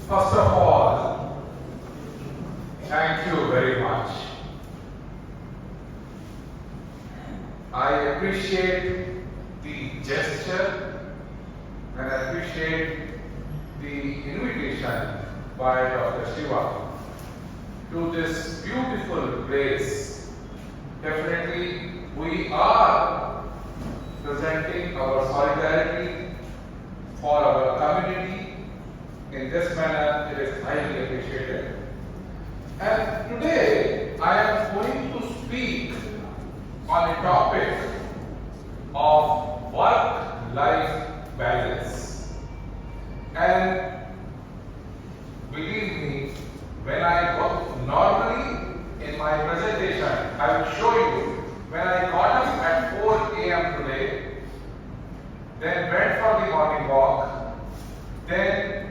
First of all, thank you very much. I appreciate the gesture and I appreciate the invitation by Dr. Siva to this beautiful place. Definitely, we are presenting our solidarity for our community. In this manner, it is highly appreciated. And today, I am going to speak on a topic of work-life balance. And believe me, when I go normally in my presentation, I will show you when I got up at 4 a.m. today, then went for the morning walk, then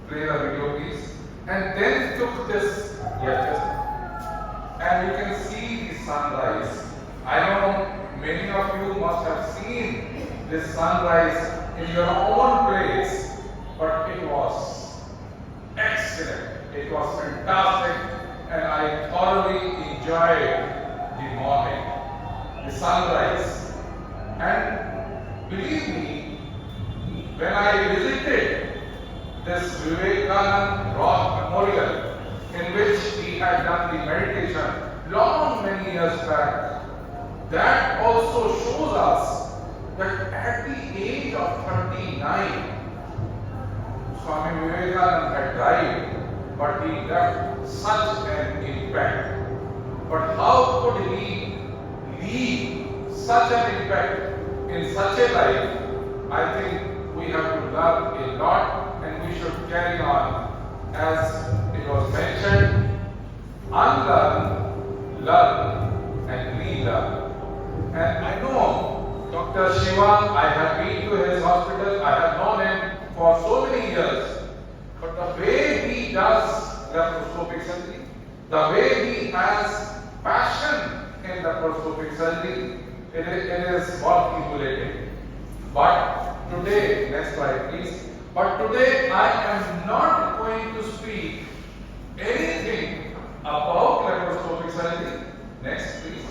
play the video please, and then took this lecture. And you can see the sunrise. I know many of you must have seen this sunrise in your own place, but it was excellent. It was fantastic, and I thoroughly enjoyed the morning, the sunrise. And believe me, when I visited this Vivekananda Rock Memorial, in which he had done the meditation many years back, that also shows us that at the age of 39, Swami Vivekananda had died, but he left such an impact. But how could he leave such an impact in such a life? I think we have to learn a lot, and we should carry on. As it was mentioned, unlearn, learn, and relearn. And I know Dr. Siva, I have been to his hospital, I have known him for so many years. But the way he does laparoscopic surgery, the way he has passion in laparoscopic surgery, it is worth emulating. But today, next slide please. But today I am not going to speak anything about laparoscopic surgery. Next please.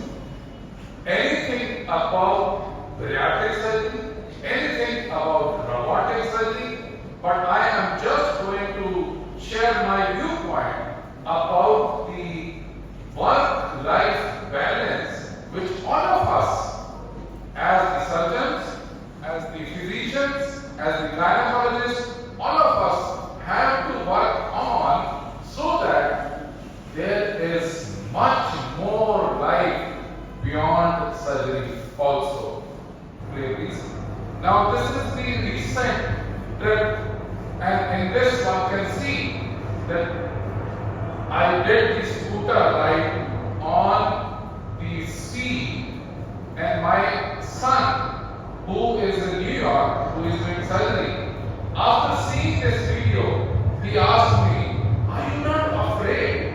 Anything about bariatric surgery, anything about robotic surgery, but I am just going to share my viewpoint about the work-life balance which all of us, as the surgeons, as the physicians, as the gynecologists, all of us have to work on so that there is much more life beyond surgery also. Please. Now this is the recent trip, and in this one can see that I did the scooter ride on the sea, and my son, who is in New York, who is doing surgery, after seeing this video, he asked me, "Are you not afraid?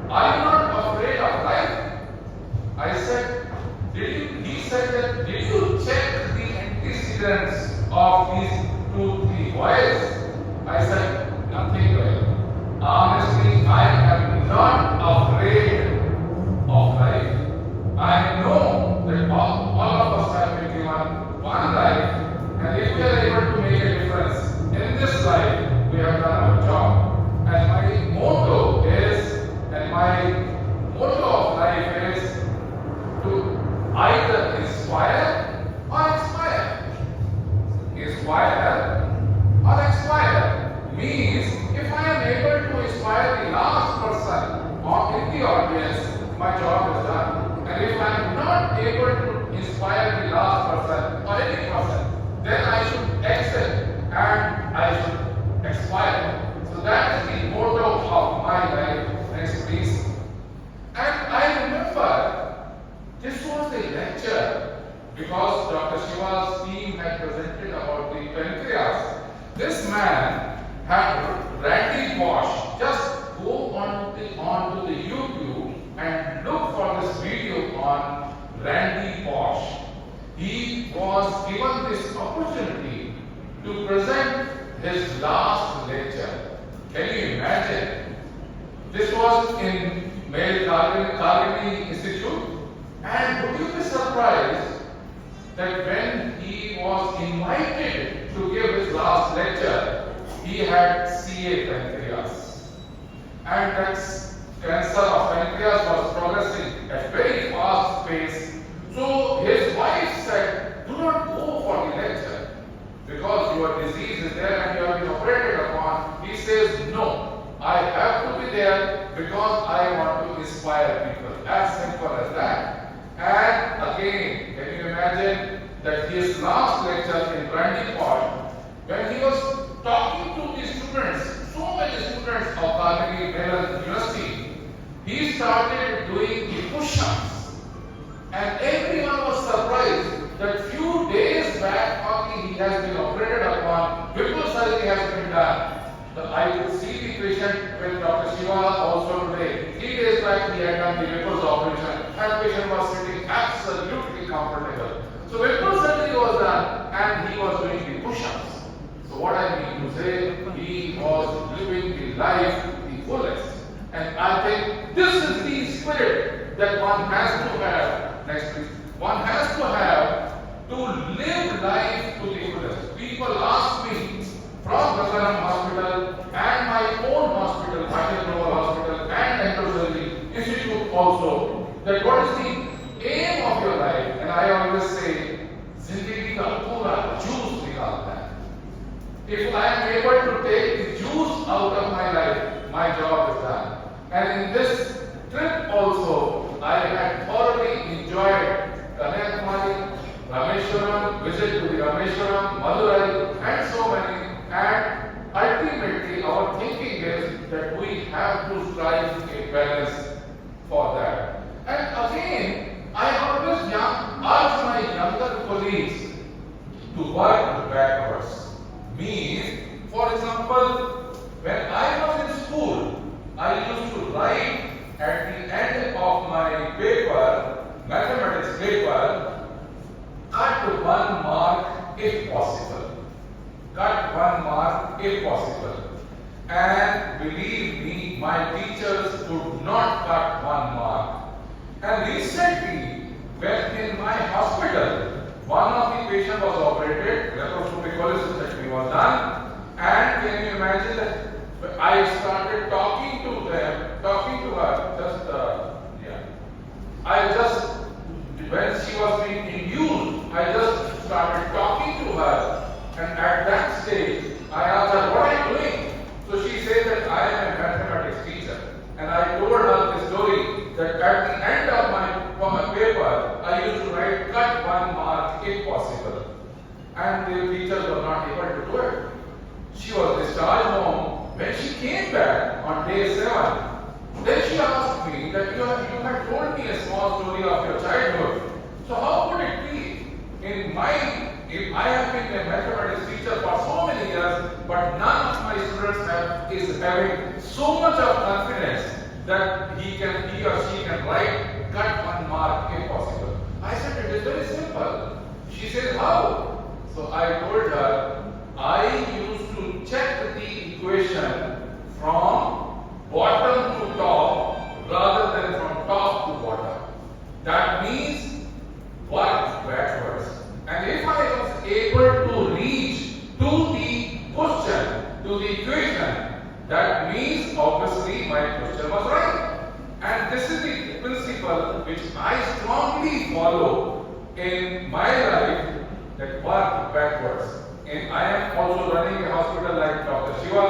Are you not afraid of life?" I said, he said that, "Did you check the antecedents of these 2-3 boys?" I said, "Nothing well. Honestly, I am not afraid of life. I know that all of us have been given one life, and if we are able to make a difference in this life, we have done our job." And my motto of life is to either inspire or expire. Inspire or expire means if I am able to inspire the last person or in the audience, my job is done. And if I am not able to inspire the last person or any person, then I should exit and I should expire. So that is the motto of my life. Next please. And I remember this was a lecture because Dr. Siva's team had presented about the pancreas. This man had Randy Bosch. Just go onto the YouTube and look for this video on Randy Bosch. He was given this opportunity to present his last lecture. course in Male Carnegie Institute, and would you be surprised that when he was invited to give his last lecture, he had CA pancreas, and that cancer of pancreas was progressing at very fast pace. So his wife said, "Do not go for the lecture because your disease is there and you have been operated upon." He says, "No, I have to be there because I want to inspire people." As simple as that. And again, can you imagine that his last lecture in Brandyport, when he was talking to the students, so many students of Carnegie Mellon University, he started doing the push-ups. And everyone was surprised that few days back only he has been operated upon, Whipple surgery has been done. I could see the patient with Dr. Siva also today. 3 days back he had done the Whipple's operation and the patient was sitting absolutely comfortable. So Whipple surgery was done and he was doing the push-ups. So what I mean to say, he was living the life to the fullest. And I think this is the spirit that one has to have. Next please. One has to have to live life to the fullest. People ask me from Bhatia Hospital and my own hospital, Nagercoil Hospital and Endosurgery Institute also, that what is the aim of your life? And I always say, Zindagi ka pura juice nikalna hai. If I am able to take the juice out of my life, my job is done. And in this trip also, I had thoroughly enjoyed Kanyakumari, Rameshwaram, visit to the Rameshwaram, Madurai, and so many. And ultimately, our thinking is that we have to strive a balance for that. And again, I always ask my younger colleagues to work backwards. Means, for example, when I was in school, I used to write at the end of my paper, mathematics paper, cut 1 mark if possible. Cut 1 mark if possible. And believe me, my teachers could not cut 1 mark. And recently, when in my hospital, one of the patients was operated, laparoscopic cholecystectomy was done, and can you imagine that I started talking to her, when she was being induced, I just started talking to her, and at that stage, I asked her, "What are you doing?" So she said that I am a mathematics teacher, and I told her the story that at the end of my paper, I used to write cut 1 mark if possible, and the teachers were not able to do it. She was discharged home. When she came back on day 7, then she asked me that you had told me a small story of your childhood. So how could it be? If I have been a mathematics teacher for so many years, but none of my students is having so much of confidence that he or she can write cut 1 mark if possible. I said it is very simple. She said how? So I told her I used to check the equation from bottom to top rather than from top to bottom. That means work backwards. And if I was able to reach to the question, to the equation, that means obviously my question was right. And this is the principle which I strongly follow in my life, that work backwards. And I am also running a hospital like Dr. Siva,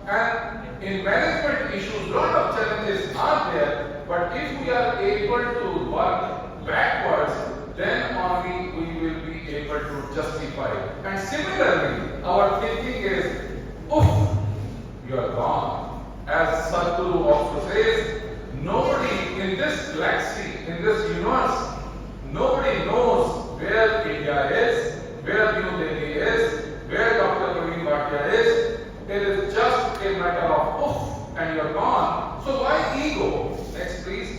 and in management issues, lot of challenges are there, but if we are able to work backwards, then only we will be able to justify. And similarly, our thinking is, oof, you are gone. As Sadhguru also says, nobody in this galaxy, in this universe, nobody knows where India is, where New Delhi is, where Dr.Parveen Bhatia is. It is just a matter of oof, and you are gone. So why ego? Next please.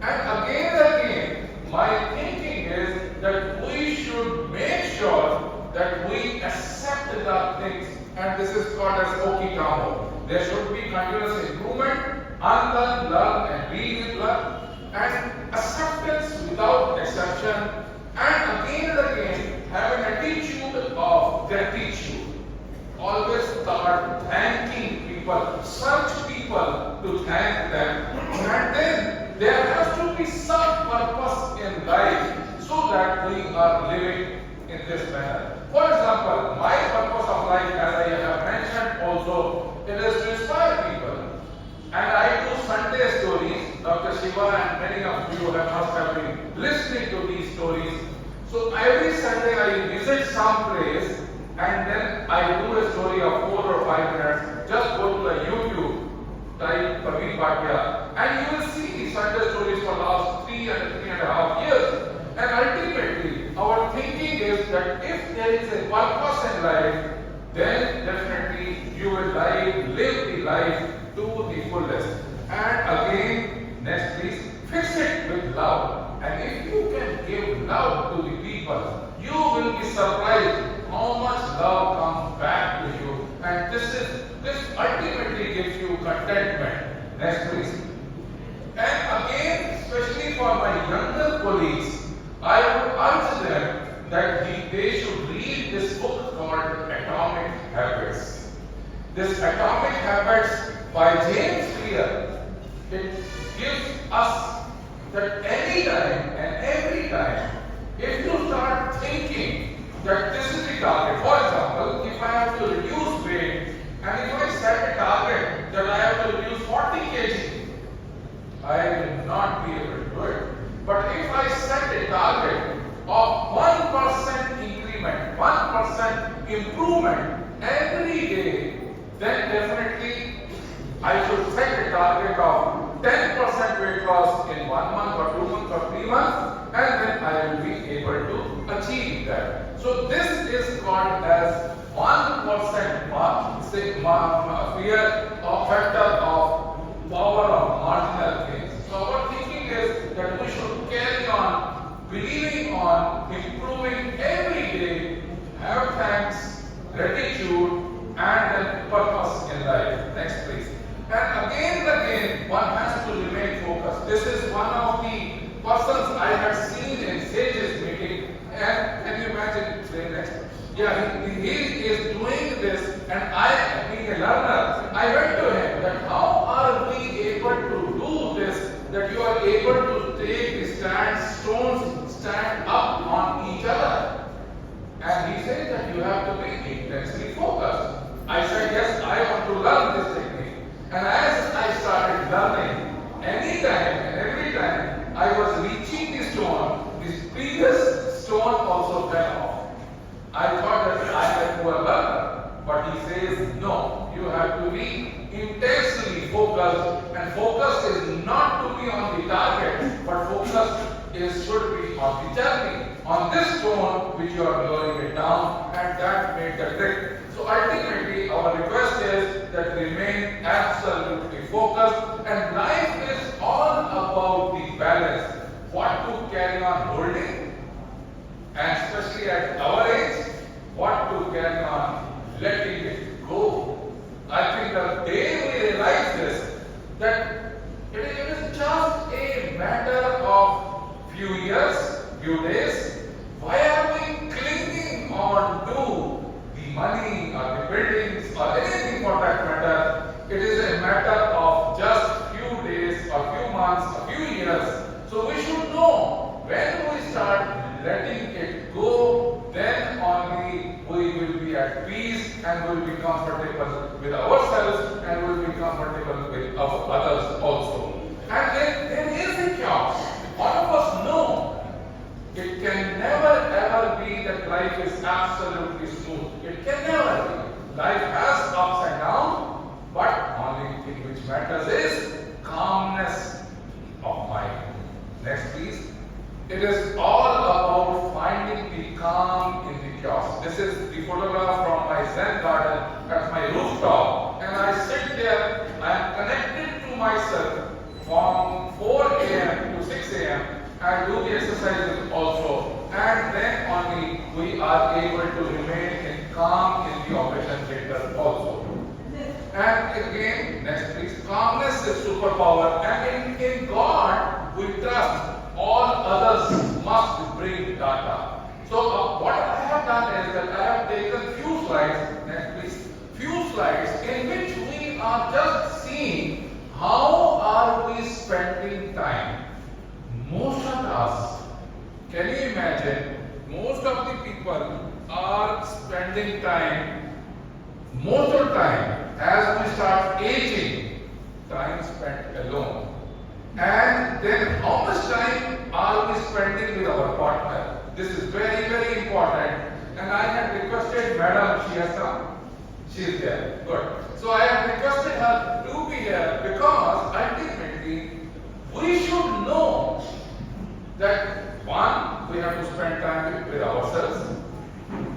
And again, my thinking is that we should make sure that we accept the things, and this is called as Okitamo. There should be continuous improvement, unlearn, learn, and relearn, and acceptance without exception, and again have an attitude of gratitude. Always start thanking people, search people to thank them, and then there has to be some purpose in life so that we are living in this manner. For example, my purpose of life, as I have mentioned also, it is to inspire people. And I do Sunday stories. Dr. Siva and many of you must have been listening to these stories. So every Sunday I visit some place and then I do a story of 4 or 5 minutes. Just go to the YouTube, type Bhatia, and you will see Sunday stories for the last 3.5 years. And ultimately, our thinking is that if there is a purpose in life, then definitely you will live the life to the fullest. And again, next please, fix it with love. And if you can give love to the people, you will be surprised how much love comes back to you. And this ultimately gives you contentment. Next please. And again, especially for my younger colleagues, I would urge them that they should read this book called Atomic Habits. This Atomic Habits by James Clear, it gives us that any time and every time, if you start thinking that this is the target, for example, if I have to reduce weight, and if I set a target that I have to reduce 40 kg, I will not be able to do it. But if I set a target of 1% increment, 1% improvement every day, then definitely I should set a target of 10% weight loss in 1 month or 2 months or 3 months, and then I will be able to achieve that. So this is called as 1% fear or factor of power of marginal gains. So our thinking is that we should carry on believing on improving every day, have thanks, gratitude, and then purpose in life. Next please. And again, one has to remain focused. This is one of the persons I have seen in Sage's meeting. And can you imagine? Say next. Yeah, he is doing this, and I, being a learner, I went to him that how are we able to do this? That you are able to take the stones stand up on each other. And he said that you have to be intensely focused. I said, yes, I want to learn this technique. And as I started learning, anytime and every time I was reaching the stone, this previous stone also fell off. I thought that I am a poor learner. But he says, no, you have to be intensely focused. And focus is not to be on the target, but focus should be on the journey, on this stone which you are lowering it down, and that made the trick. So ultimately, our request is that remain absolutely focused, and life is all about the balance. What to carry on holding, and especially at our age, what to carry on letting it go. I think the day we realize this, that it is just a matter of few years, few days. Why are we clinging on to the money or the buildings or anything for that matter? It is a matter of just few days or few months or few years. So we should know when we start letting it go, then only we will be at peace and will be comfortable with ourselves and will be comfortable with others also. And then there is a chaos. All of us know it can never ever be that life is absolutely smooth. It can never be. Life has ups and downs, but only thing which matters is calmness of mind. Next please. It is all about finding the calm in the chaos. This is the photograph from my Zen garden at my rooftop. And I sit there, I am connected to myself from 4 a.m. to 6 a.m. and do the exercises also. And then only we are able to remain in calm in the operation theater also. And again, again, next please. Calmness is superpower, and in God we trust. All others must bring data. So what I have done is that I have taken few slides, next please, few slides in which we are just seeing how are we spending time. Most of us, can you imagine, most of the people are spending time, most of the time, as we start aging, time spent alone. And then how much time are we spending with our partner? This is very, very important. And I had requested Madam, she has come. She is there. Good. So I have requested her to be here because ultimately we should know that one, we have to spend time with ourselves.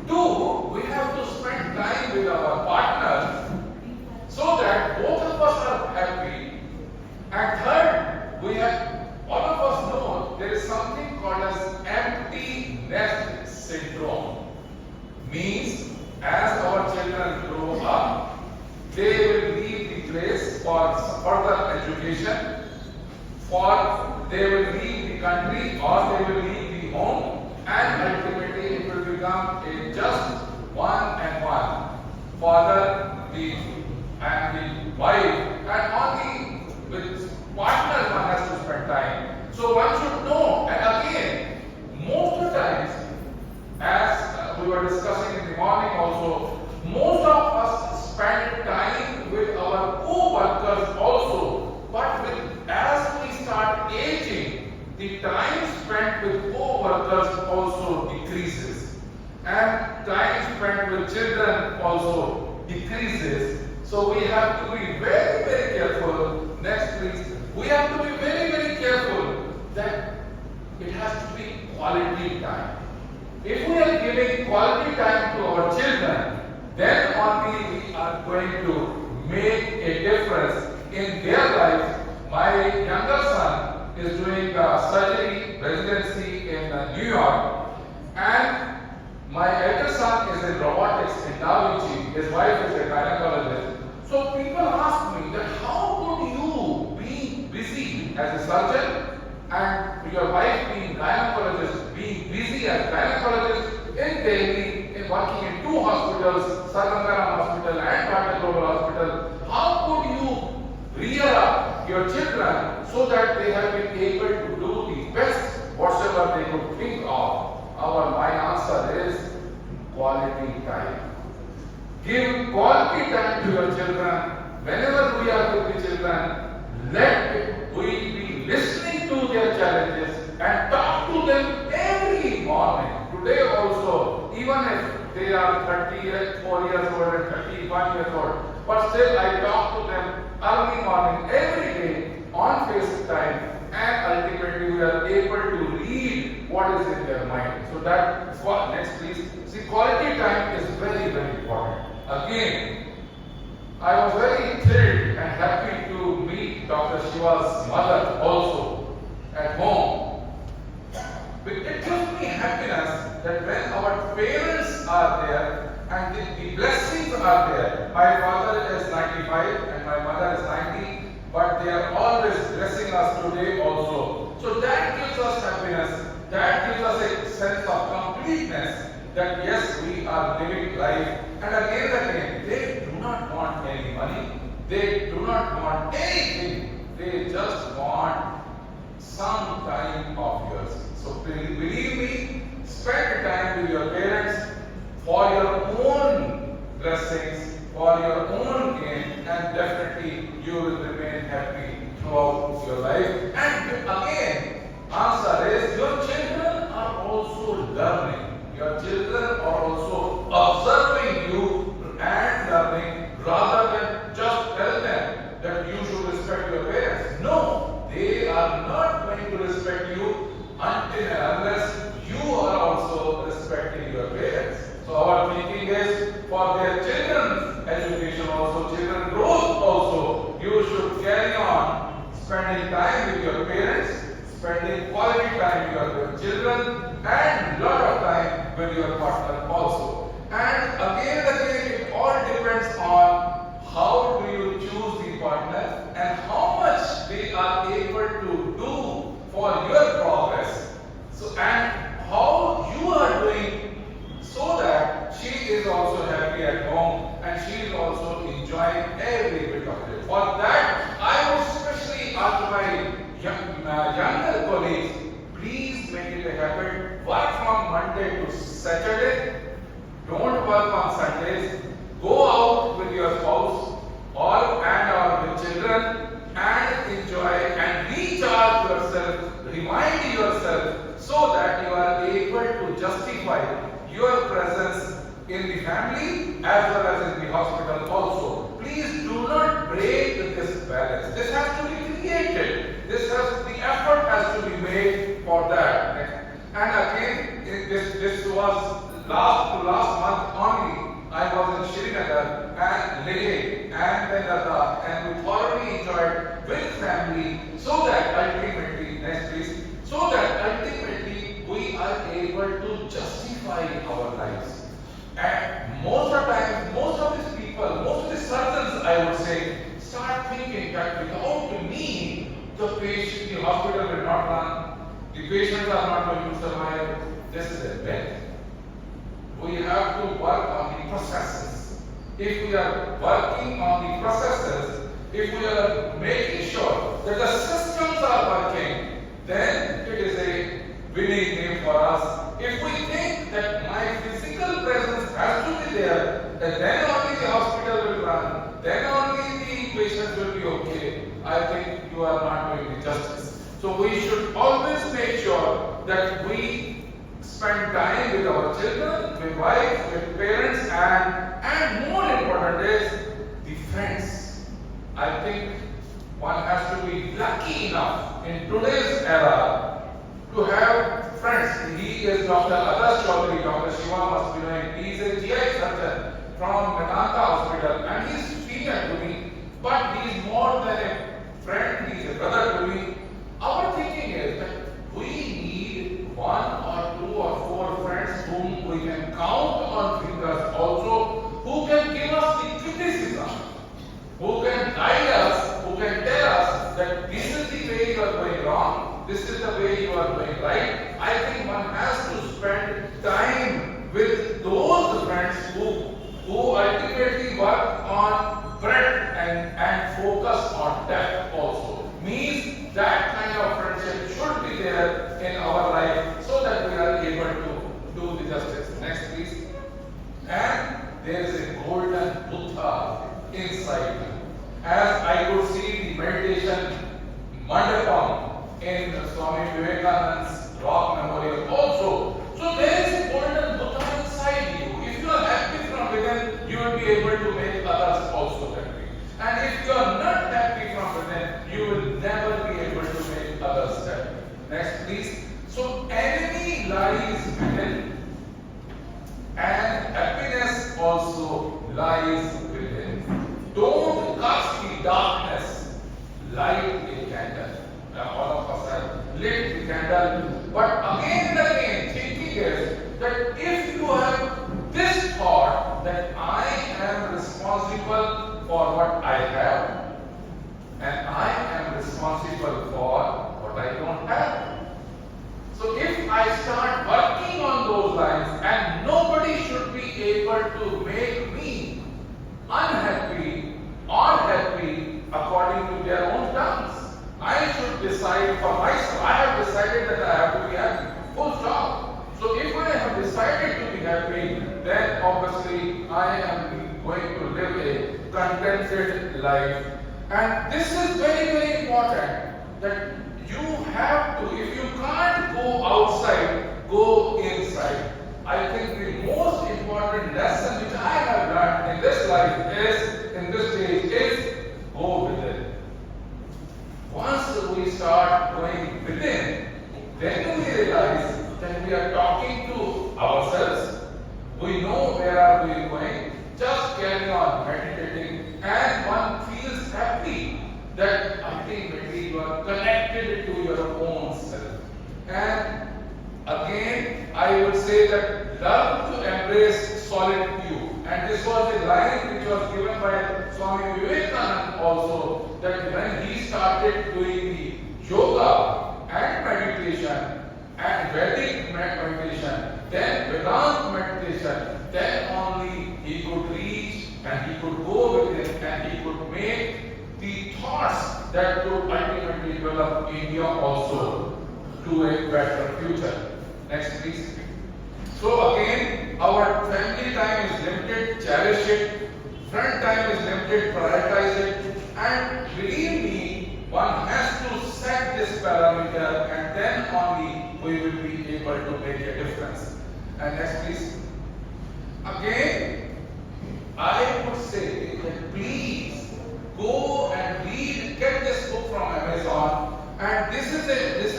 Two, we have to spend time with our partner so that both of us are happy. And third, we have, all of us know there is something called as empty nest syndrome. Means as our children grow up, they will leave the place for further education, they will leave the country or they will leave the home, and ultimately it will become a just one and one. Father and the wife, and only with partner one has to spend time. So one should know, and again, most of the times, as we were discussing in the morning also, most of us spend time with our co-workers also, but as we start aging, the time spent with co-workers also decreases, and time spent with children also decreases. So we have to be very, very careful. Next please. We have to be very, very careful that it has to be quality time. If we are giving quality time to our children, then only we are going to make a difference in their lives. My younger son is doing surgery residency in New York, and my elder son is in robotics in Da Vinci. His wife is a gynecologist. So people ask me that how could you be busy as a surgeon and your wife being gynecologist, being busy as gynecologist in Delhi, in working in two hospitals, Sarangana Hospital and Bhatia Global Hospital, how could you rear up your children so that they have been able to do the best whatever they could think of? My answer is quality time. Give quality time to your children. Whenever we are with the children, let we be listening to their challenges and talk to them every morning. Today also, even if they are 34 years old and 31 years old, but still I talk to them early morning, every day on FaceTime, and ultimately we are able to read what is in their mind. So that's what, next please. See, quality time is very, very important. Again, I was very thrilled and happy to meet Dr. Shiva's mother also at home. It gives me happiness that when our parents are there and the blessings are there. My father is 95 and my mother is 90, but they are always blessing us today also. So that gives us happiness, that gives us a sense of completeness that yes, we are living life. And again, they do not want any money, they do not want anything, they just want some time of yours. So believe me, spend time with your parents for your own blessings, for your own gain, and definitely you will remain happy throughout your life. And again, answer is your children are also learning. Your children are also observing you and learning, rather than just tell them that you should respect your parents. No, they are not going to respect you until and unless you are also respecting your parents. So our thinking is for their children's education also, children's growth also, you should carry on spending time with your parents, spending quality time with your children, and lot of time with your partner also. And again, it all depends on how do you choose partner and how much they are able to do for your progress. So, and how you are doing so that she is also happy at home and she is also enjoying every bit of it. For that, I would especially ask my younger colleagues, please make it a habit. Work from Monday to Saturday. Don't work on Sundays. Go out with your spouse or with children and enjoy and recharge yourself, remind yourself so that you are able to justify your presence in the family as well as in the hospital also. Please do not break this balance. This has to be created. The effort has to be made for that. And again, this was last month only. I was in Srinagar and Leh and then Ladakh, and we thoroughly enjoyed with family so that ultimately, next please, so that ultimately we are able to justify our lives. And most of the time, most of these people, most of the surgeons, I would say, start thinking that without me, the hospital will not run, the patients are not going to survive. This is a myth. We have to work on the processes. If we are working on the processes, if we are making sure that the systems are working, then it is a winning game for us. If we think that my physical presence has to be there, then only the hospital will run, then only the patients will be okay, I think you are not doing the justice. So we should always make sure that we spend time with our children, with wife, with parents, and more important is the friends. I think one has to be lucky enough in today's era to have friends. He is Dr. Chaudhary, Dr. Siva must be knowing. He is a GI surgeon from Medanta Hospital, and he is senior to me, but he is more than a friend, he is a brother to me. Our thinking is that we need one or two or four friends whom we can count on fingers also, who can give us the criticism, who can guide us, who can tell us that this is the way you are going wrong, this is the way you are going right. I think one has to spend time with those friends who ultimately work on breadth and focus on depth also. Means that kind of friendship should be there in our life so that we are able to do the justice. Next please. And there is a golden Buddha inside you. As I could see the meditation mandapam in Swami Vivekananda's rock memorial also. So there is a golden Buddha inside you. If you are happy from within, you will be able to make others also happy. And if you are not happy from within, you will never be able to make others happy. Next please. So enemy lies within and happiness also lies within. Don't cast the darkness, light a candle. All of us have lit the candle, but again and again thinking is that if you have this thought that I am responsible for what I have and I am responsible for what I don't have. So if I start working on those lines, and nobody should be able to make me unhappy or happy according to their own terms. I should decide for myself. I have decided that I have to be happy. Full stop. So if I have decided to be happy, then obviously I am going to live a contented life. And this is very, very important that you have to, if you can't go outside, go inside. I think the most important lesson which I have learned in this life is, in this stage, is go within. Once we start going within, then we realize that we are talking to ourselves. We know where are we going. Just carry on meditating, and one feels happy that ultimately you are connected to your own self. And again, I would say that love to embrace solitude. And this was a line which was given by Swami Vivekananda also. started doing the yoga and meditation and Vedic meditation, then Vedanta meditation, then only he could reach and he could go with it and he could make the thoughts that could ultimately develop India also to a better future. Next please. So again, our family time is limited, cherish it. Friend time is limited, prioritize it. And believe me, one has to set this parameter and then only we will be able to make a difference. And next please. Again, I would say that please go and read, get this book from Amazon. And this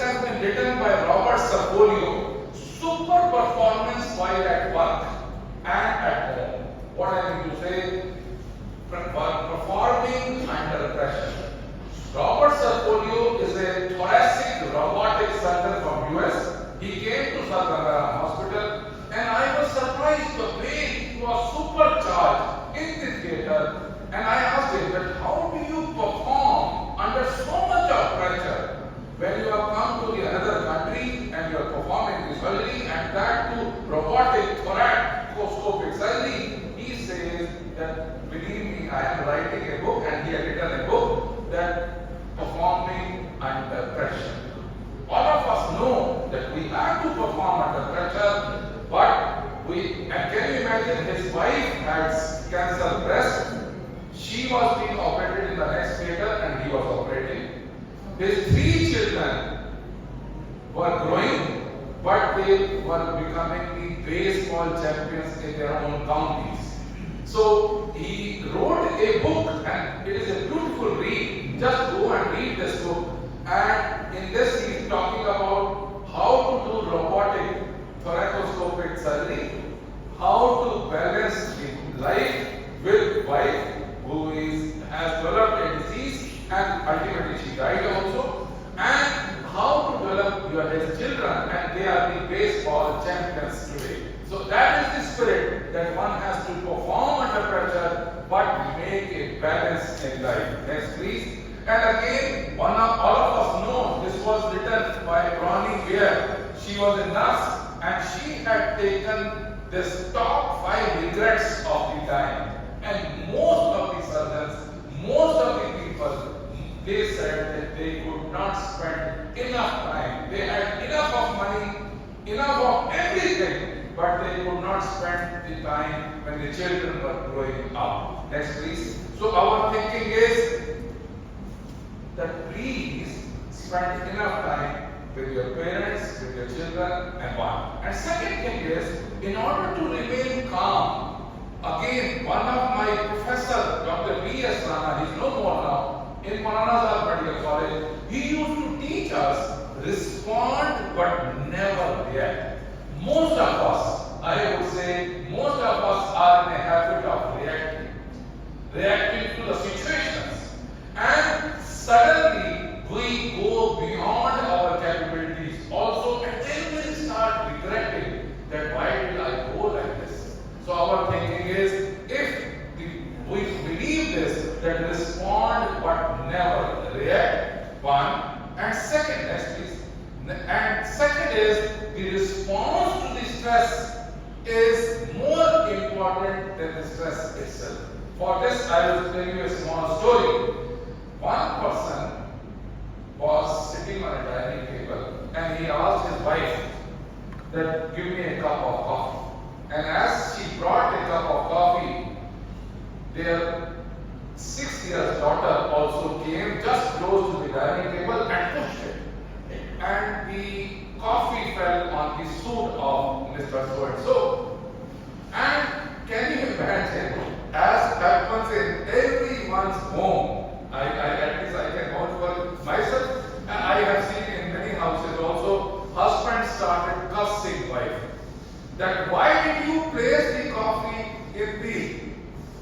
has been written by Robert Sapolio. Super performance while at work and at home. What I mean to say, performing under pressure. Robert Sapolio is a thoracic robotic surgeon from US. He came to Sargangara Hospital and I was surprised the way he was supercharged in the theatre. And I asked him that how do you perform under so much of pressure? When you have come to the another country and you are performing the surgery and that too robotic thoracoscopic surgery, he says that believe me, I am writing a book and he had written a book that performing under pressure. All of us know that we have to perform under pressure, but and can you imagine his wife had cancer breast, she was being operated in the next theater and he was operating. His 3 children were growing, but they were becoming the baseball champions in their own counties. So he wrote a book, and it is a beautiful read. Just go and read this book. And in this, he is talking about how to do robotic thoracoscopic surgery, how to balance life with wife who has developed a disease. And ultimately she died also. And how to develop his children, and they are the baseball champions today. So that is the spirit that one has to perform under pressure, but make a balance in life. Next, please. And again, all of us know this was written by Bronnie Ware. She was a nurse, and she had taken this top 5 regrets of the time. And most of the surgeons, most of the people, they said that they could not spend enough time. They had enough of money, enough of everything, but they could not spend the time when the children were growing up. Next, please. So our thinking is that please spend enough time with your parents, with your children, and one. And second thing is, in order to remain calm, again, one of my professor, Dr. B.S. Rana, he's no more now, in Mananazar Medical College, he used to teach us respond but never react. Most of us, I would say, most of us are in a habit of reacting to the situations. And suddenly we go beyond our capabilities also, and then we start regretting that why did I go like this? So our thinking is, if we believe this, that respond but never react, one. And second, next please. And second is, the response to the stress is more important than the stress itself. For this, I will tell you a small story. One person was sitting on a dining table and he asked his wife that give me a cup of coffee. And as she brought a cup of coffee, their 6-year-old daughter also came just close to the dining table and pushed it. And the coffee fell on the suit of Mr. So-and-so. And can you imagine, as happens in everyone's home, at least I can vouch for myself, and I have seen in many houses also, husband started cussing wife. That why did you place the coffee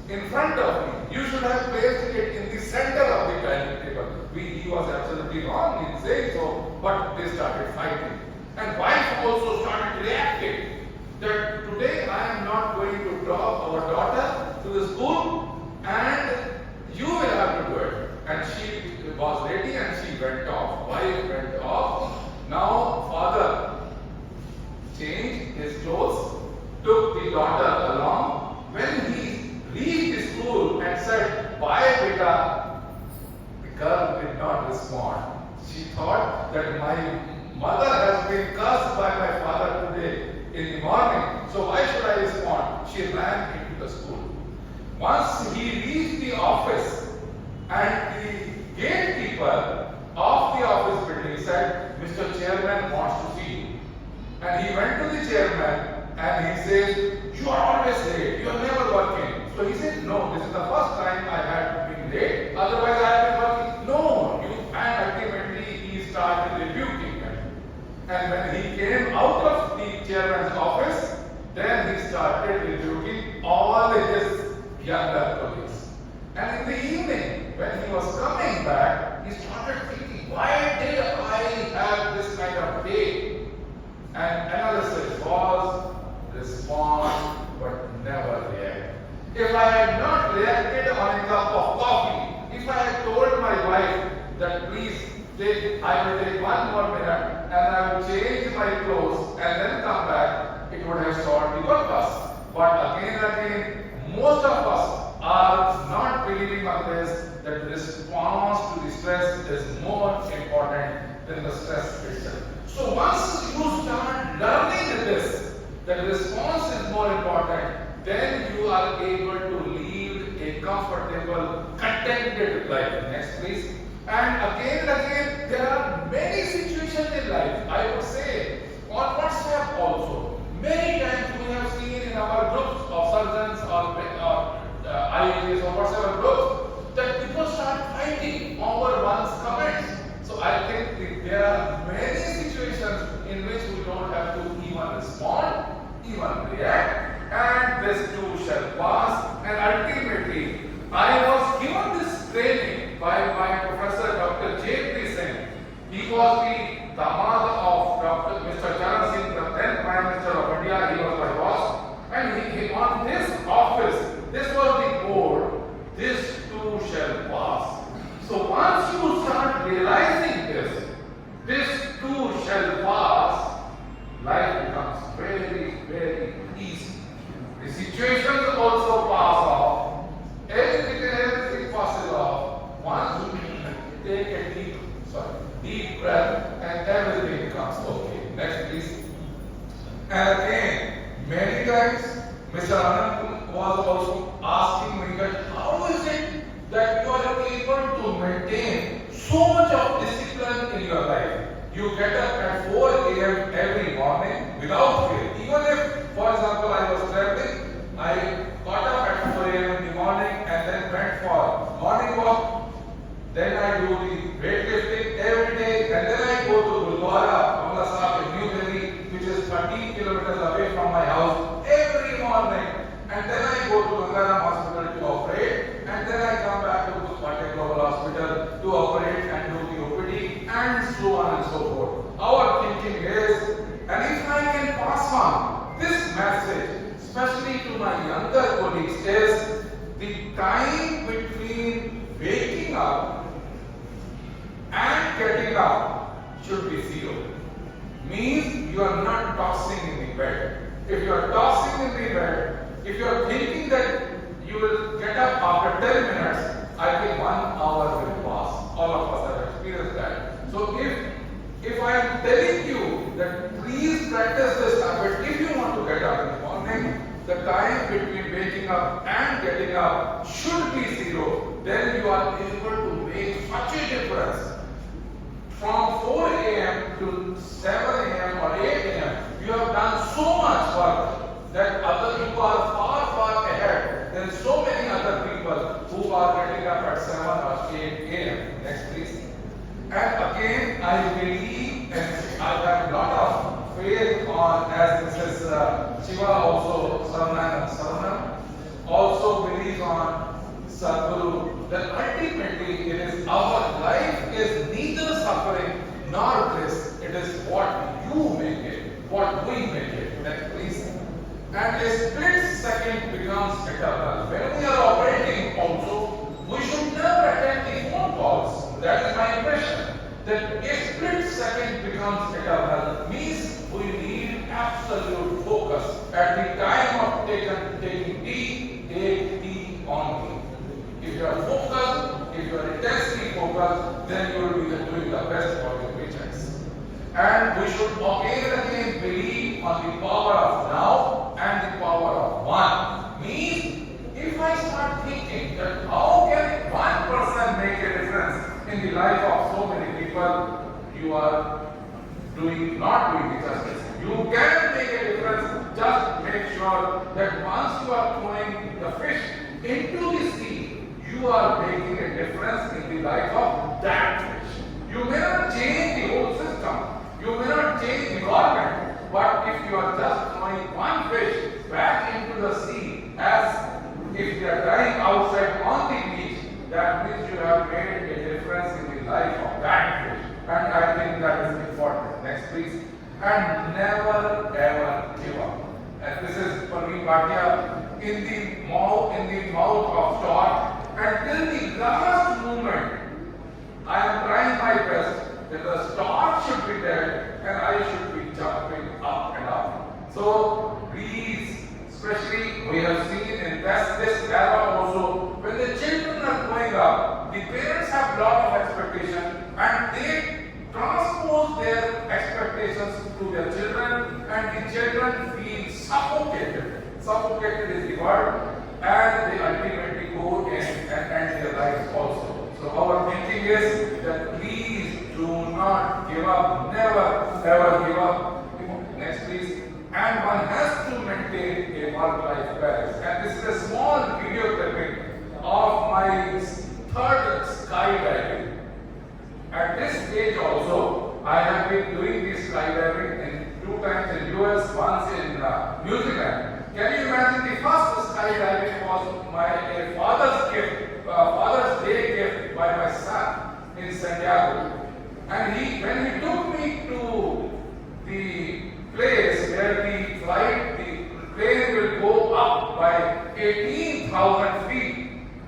in front of me? You should have placed it in the center of the dining table. He was absolutely wrong in saying so, but they started fighting. And wife also started reacting that today I am not going to drop our daughter to the school and you will have to do it. And was ready and she went off. Wife went off. Now father changed his clothes, took the daughter along. When he reached the school and said, "Bye, beta," the girl did not respond. She thought that my mother has been cursed by my father today in the morning, so why should I respond? She ran into the school. Once he reached the office and the gatekeeper of the office building said, "Mr. Chairman wants to see you." And he went to the chairman and he says, "You are always late, you are never working." So he said, "No, this is the first time I had been late, otherwise I have been working." "No, you," and ultimately he started rebuking him. And when he came out of the chairman's office, then he started rebuking all his younger colleagues. And in the evening, when he was coming back, he started thinking, why did I have this kind of day? And analysis was respond but never react. If I had not reacted on a cup of coffee, if I had told my wife that please I will take one more minute and I will change my clothes and then come back, it would have solved the purpose. But again, most of us are not believing on this, that the response to the stress is more important than the stress itself. So once you start learning this, that the response is more important, then you are able to lead a comfortable, contented life. Next please. And again, there are many situations in life, I would say, on WhatsApp also. Many times we have seen in our groups of surgeons or IAs or whatever groups, that people start fighting over one's comments. So I think there are many situations in which we don't have to even respond, even react, and this too shall pass. And ultimately, I was given this training by my professor, Dr. J.P. Singh. He was the damad of Dr. Mr. Charan Singh, the then Prime Minister of India. He was my boss. And he on his office, this was the board, this too shall pass. So once you start realizing this too shall pass, life becomes very, very easy. The situations also pass off. Everything passes off. Once you take a deep breath and everything becomes okay. Next please. And again, many times Mr. Anand was also asking me that how is it that you are able to maintain so much of discipline in your life? You get up at 4 a.m. every morning without fail. Even if, for example, I was traveling, I got up at 4 a.m. in the morning and then went for morning walk. Then I do the weightlifting every day, and then I go to Gurdwara, Bangla Sahib in New Delhi, which is 13 kilometers away from my house, every morning. And then I go to Gangaram Hospital to operate, and then I come back to Bhatia Global Hospital to operate and do the OPD, and so on and so forth. Our thinking is, and if I can pass on this message, especially to my younger colleagues, is the time between waking up and getting up should be zero. Means you are not tossing in the bed. If you are tossing in the bed, if you are thinking that you will get up after 10 minutes, I think 1 hour will pass. All of us have experienced that. So if I am telling you that please practice this habit, if you want to get up in the morning, the time between waking up and getting up should be zero. Then you are able to make such a difference. From 4 a.m. to 7 a.m. or 8 a.m., you have done so much work that other people are far, far ahead. There are so many other people who are getting up at 7 or 8 a.m. Next, please. And again, I believe and I have a lot of faith on, as Mrs. Siva also, Sarna also believes on Sadhguru, that ultimately it is our life is neither suffering nor bliss. It is what you make it, what we make it. Next, please. And a split second becomes eternal. When we are operating also, we should never attend the phone calls. That is focused, then you will be doing the best for your paychecks. And we should again and again believe on the power of now and the power of one. Means, if I start thinking that how can one person make a difference in the life of so many people, you are not doing the justice. You can make a difference. Just make sure that once you are throwing the fish into the sea, you are making a difference in the life of that fish. You may not change the whole system. You may not change the government. But if you are just throwing one fish back into the sea as if they are dying outside on the beach, that means you have made a difference in the life of that fish. And I think that is important. Next, please. And never ever give up. And this is for me, Bhatia, in the mouth of storm. Until the last moment, I am trying my best that the storm should be there and I should be jumping up and up. So please, especially we have seen in this era also, when the children are growing up, the parents have a lot of expectation and they transpose their expectations to their children and the children feel suffocated. Suffocated is the word, and they ultimately go and end their lives also. So our thinking is that please do not give up, never ever give up. Next please. And one has to maintain a work-life balance. And this is a small video clipping of my third skydiving. At this stage also, I have been doing this skydiving in 2 times in US, once in New Zealand. Can you imagine the first skydiving was my father's gift, Father's Day gift by my son in Santiago. And when he took me to the place where the plane will go up by 18,000 feet,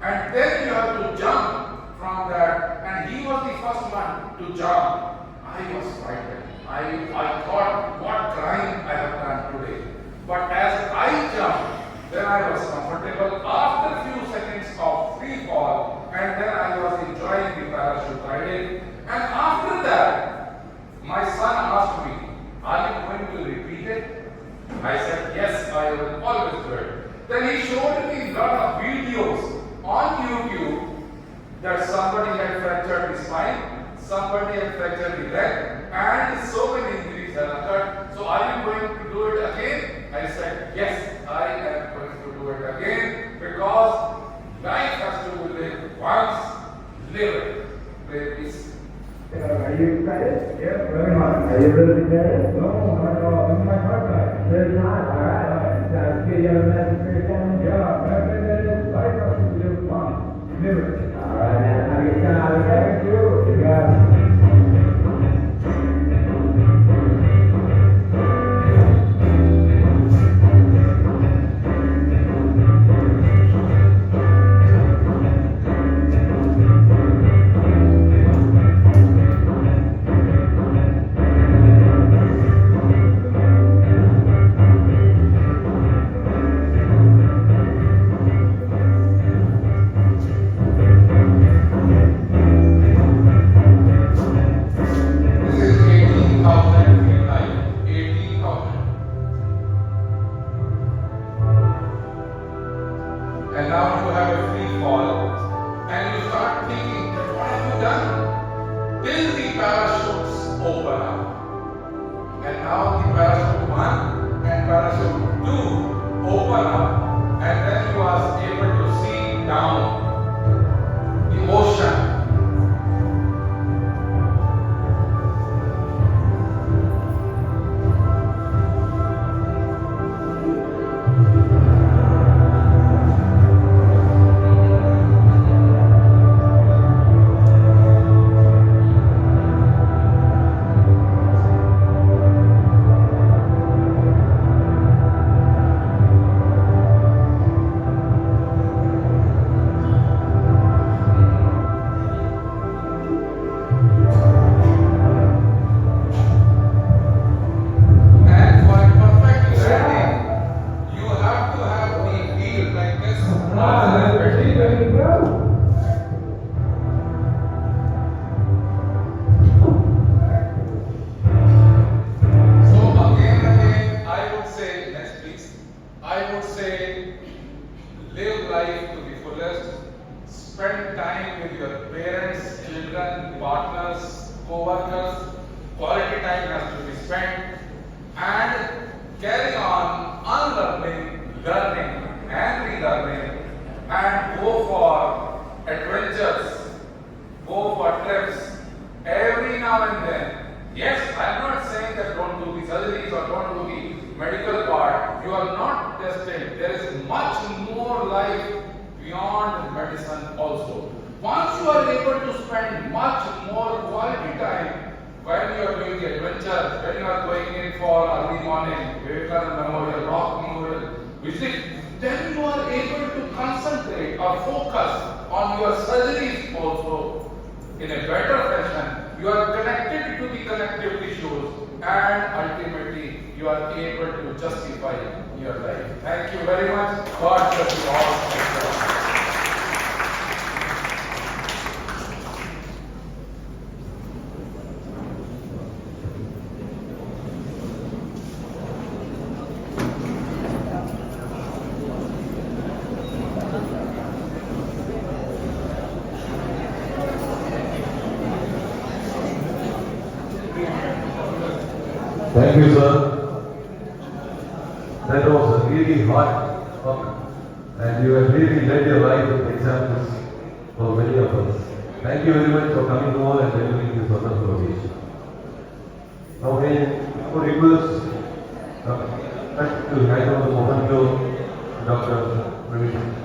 and then you have to jump from that, and he was the first one to jump. I was frightened. I thought, what crime I have done today. But as I jumped, then I was comfortable. After a few seconds of free fall, and then I was enjoying the parachute riding. And after that, my son asked me, are you going to repeat it? I said, yes, I will always do it. Then he showed me a lot of videos on YouTube that somebody had fractured his spine, somebody had fractured the leg, and so many injuries had occurred. So are you going to do it again? I said, yes, I am going to do it again, because life has to be lived once, live it. Pray, please. Are you excited? Yes, very much. Are you really excited? No, not at all. This is my first time. It's not? All right. Sounds good. You have a message for your family? Yeah. Message is life has to be lived once, live it. All right, man. Have a good time. Thank you. You got it. partners, co-workers, quality time has to be spent, and carry on unlearning, learning, and relearning, and go for adventures, go for trips every now and then. Yes, I am not saying that don't do the surgeries or don't do the medical part. You are not destined. There is much more life beyond medicine also. Once you are able to spend much more quality time when you are doing the adventures, when you are going in for early morning, Vivekananda Memorial, Rock Memorial visit, then you are able to concentrate or focus on your surgeries also in a better fashion. You are connected to the connective tissues and ultimately you are able to justify your life. Thank you very much. God bless you all. Thank you, sir. That was a really hard work, and you have really led your life with examples for many of us. Thank you very much for coming over and delivering this wonderful occasion. Now, for request, to hand over the moment to Dr.Parveen.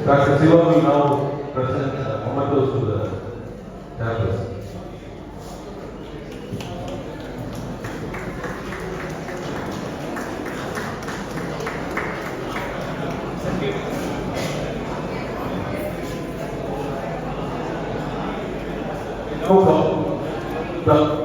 Dr. Siva will now present mementos to the chairperson. Now,